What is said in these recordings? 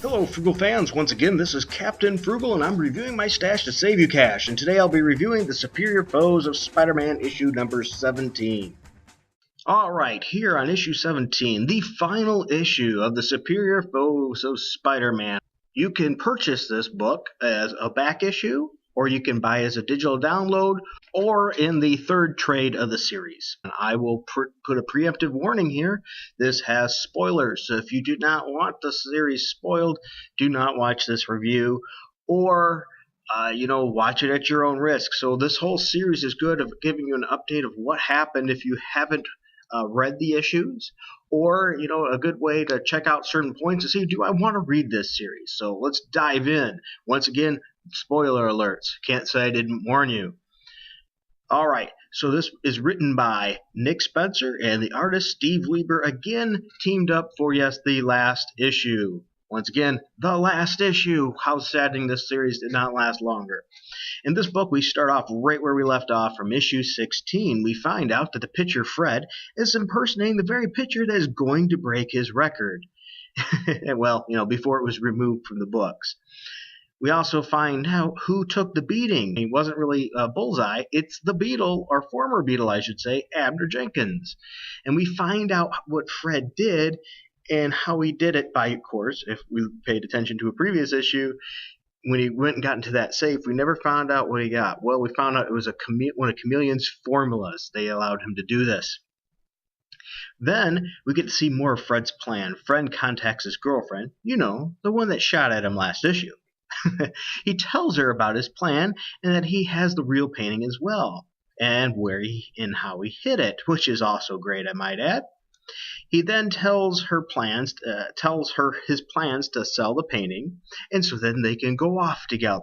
Hello, Frugal fans. Once again, this is Captain Frugal, and I'm reviewing my stash to save you cash. And today I'll be reviewing The Superior Foes of Spider-Man issue number 17. Alright, here on issue 17, the final issue of The Superior Foes of Spider-Man. You can purchase this book as a back issue, or you can buy it as a digital download, or in the third trade of the series. And I will put a preemptive warning here. This has spoilers, so if you do not want the series spoiled, do not watch this review, or watch it at your own risk. So this whole series is good of giving you an update of what happened if you haven't read the issues, or a good way to check out certain points and see, do I want to read this series? So let's dive in. Once again, spoiler alerts. Can't say I didn't warn you. All right, so this is written by Nick Spencer, and the artist Steve Lieber again teamed up for, yes, the last issue. Once again, the last issue. How saddening this series did not last longer. In this book, we start off right where we left off from issue 16. We find out that the pitcher Fred is impersonating the very pitcher that is going to break his record. Well, before it was removed from the books. We also find out who took the beating. It wasn't really Bullseye. It's the Beetle, or former Beetle, I should say, Abner Jenkins. And we find out what Fred did and how he did it by, of course, if we paid attention to a previous issue, when he went and got into that safe, we never found out what he got. Well, we found out it was one of Chameleon's formulas. They allowed him to do this. Then we get to see more of Fred's plan. Fred contacts his girlfriend, the one that shot at him last issue. He tells her about his plan and that he has the real painting as well, and where and how he hid it, which is also great, I might add. He then tells her his plans to sell the painting, and so then they can go off together.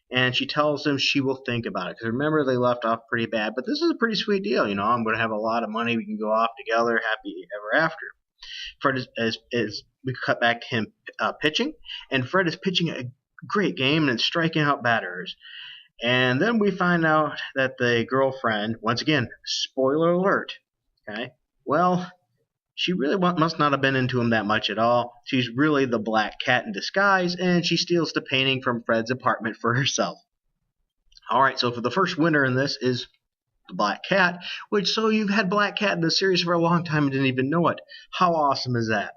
And she tells him she will think about it, because remember, they left off pretty bad, but this is a pretty sweet deal. I'm going to have a lot of money, we can go off together, happy ever after. Fred is we cut back to him pitching, and Fred is pitching a great game and striking out batters. And then we find out that the girlfriend, once again, spoiler alert, okay, well, she really must not have been into him that much at all. She's really the Black Cat in disguise, and she steals the painting from Fred's apartment for herself. All right, so for the first winner in this is the Black Cat, so you've had Black Cat in the series for a long time and didn't even know it. How awesome is that?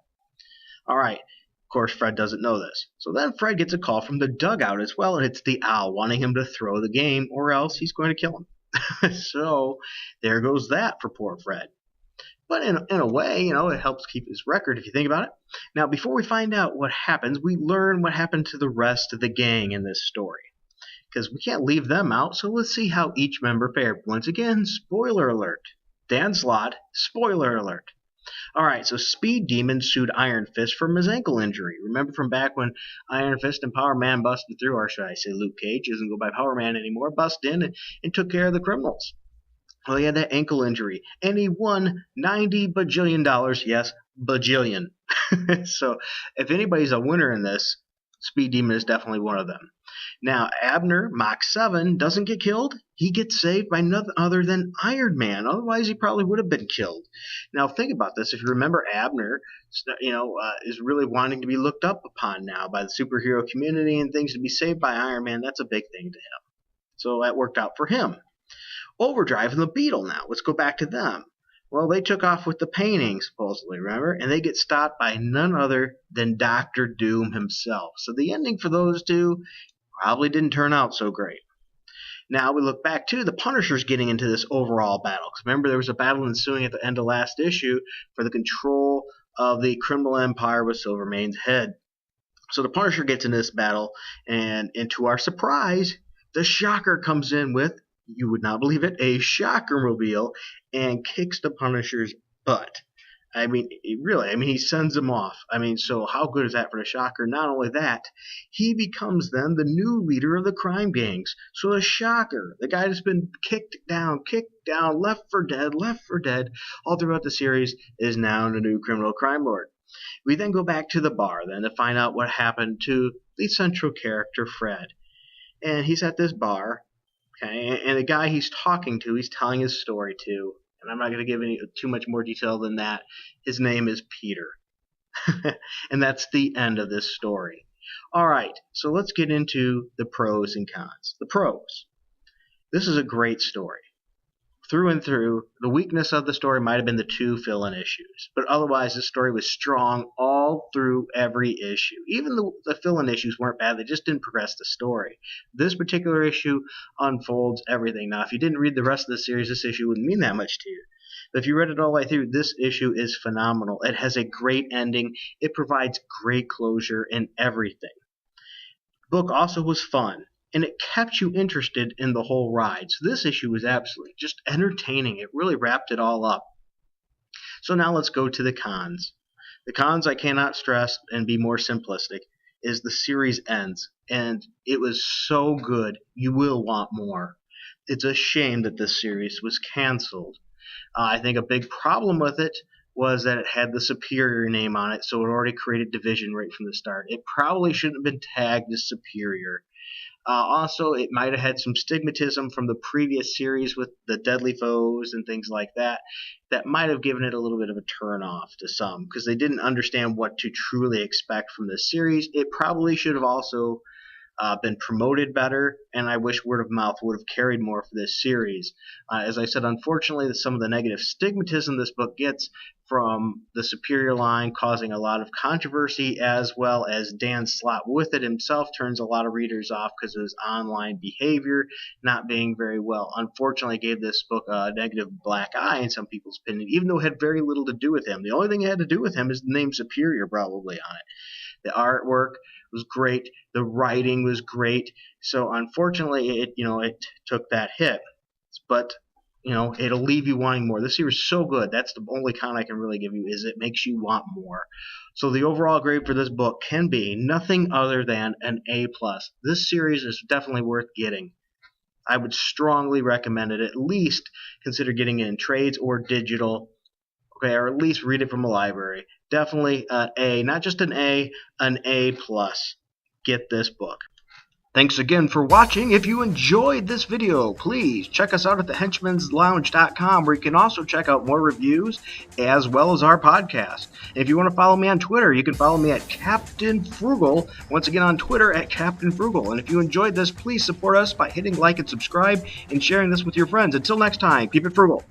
All right. Of course, Fred doesn't know this. So then Fred gets a call from the dugout as well, and it's the Owl wanting him to throw the game, or else he's going to kill him. So there goes that for poor Fred. But in a way, it helps keep his record if you think about it. Now, before we find out what happens, we learn what happened to the rest of the gang in this story, because we can't leave them out, so let's see how each member fared. Once again, spoiler alert. Dan Slott, spoiler alert. All right, so Speed Demon sued Iron Fist for his ankle injury. Remember from back when Iron Fist and Power Man busted through, or should I say Luke Cage, doesn't go by Power Man anymore, busted in and took care of the criminals. Well, he had that ankle injury, and he won $90 bajillion. Yes, bajillion. So if anybody's a winner in this, Speed Demon is definitely one of them. Now, Abner, Mach 7, doesn't get killed. He gets saved by none other than Iron Man. Otherwise, he probably would have been killed. Now, think about this. If you remember, Abner, is really wanting to be looked up upon now by the superhero community and things, to be saved by Iron Man. That's a big thing to him. So that worked out for him. Overdrive and the Beetle now. Let's go back to them. Well, they took off with the painting, supposedly, remember? And they get stopped by none other than Dr. Doom himself. So the ending for those two probably didn't turn out so great. Now we look back to the Punisher's getting into this overall battle. Because remember, there was a battle ensuing at the end of last issue for the control of the criminal empire with Silvermane's head. So the Punisher gets in this battle, and to our surprise, the Shocker comes in with, you would not believe it, a Shocker-mobile, and kicks the Punisher's butt. I mean, he sends him off. So how good is that for the Shocker? Not only that, he becomes then the new leader of the crime gangs. So the Shocker, the guy that's been kicked down, left for dead, all throughout the series, is now the new criminal crime lord. We then go back to the bar then to find out what happened to the central character, Fred. And he's at this bar, okay, and the guy he's talking to, he's telling his story to, and I'm not going to give too much more detail than that. His name is Peter. And that's the end of this story. Alright, so let's get into the pros and cons. The pros. This is a great story. Through and through, the weakness of the story might have been the 2 fill-in issues, but otherwise the story was strong all through every issue. Even the fill-in issues weren't bad, they just didn't progress the story. This particular issue unfolds everything. Now, if you didn't read the rest of the series, this issue wouldn't mean that much to you. But if you read it all the way through, this issue is phenomenal. It has a great ending. It provides great closure in everything. The book also was fun, and it kept you interested in the whole ride. So this issue was absolutely just entertaining. It really wrapped it all up. So now let's go to the cons. The cons, I cannot stress and be more simplistic, is the series ends. And it was so good, you will want more. It's a shame that this series was canceled. I think a big problem with it was that it had the Superior name on it, so it already created division right from the start. It probably shouldn't have been tagged as Superior. Also, it might have had some stigmatism from the previous series with the deadly foes and things like that might have given it a little bit of a turn off to some because they didn't understand what to truly expect from this series. It probably should have also been promoted better, and I wish word of mouth would have carried more for this series. As I said, unfortunately, some of the negative stigmatism this book gets from the Superior line causing a lot of controversy, as well as Dan Slott with it himself turns a lot of readers off because of his online behavior not being very well. Unfortunately, gave this book a negative black eye in some people's opinion, even though it had very little to do with him. The only thing it had to do with him is the name Superior probably on it. The artwork was great. The writing was great. So unfortunately, it took that hit. But it'll leave you wanting more. This series is so good. That's the only con I can really give you, is it makes you want more. So the overall grade for this book can be nothing other than an A+. This series is definitely worth getting. I would strongly recommend it. At least consider getting it in trades or digital. Okay, or at least read it from a library. Definitely an A, not just an A plus. Get this book. Thanks again for watching. If you enjoyed this video, please check us out at thehenchmanslounge.com, where you can also check out more reviews as well as our podcast. And if you want to follow me on Twitter, you can follow me at Captain Frugal. Once again on Twitter at Captain Frugal. And if you enjoyed this, please support us by hitting like and subscribe and sharing this with your friends. Until next time, keep it frugal.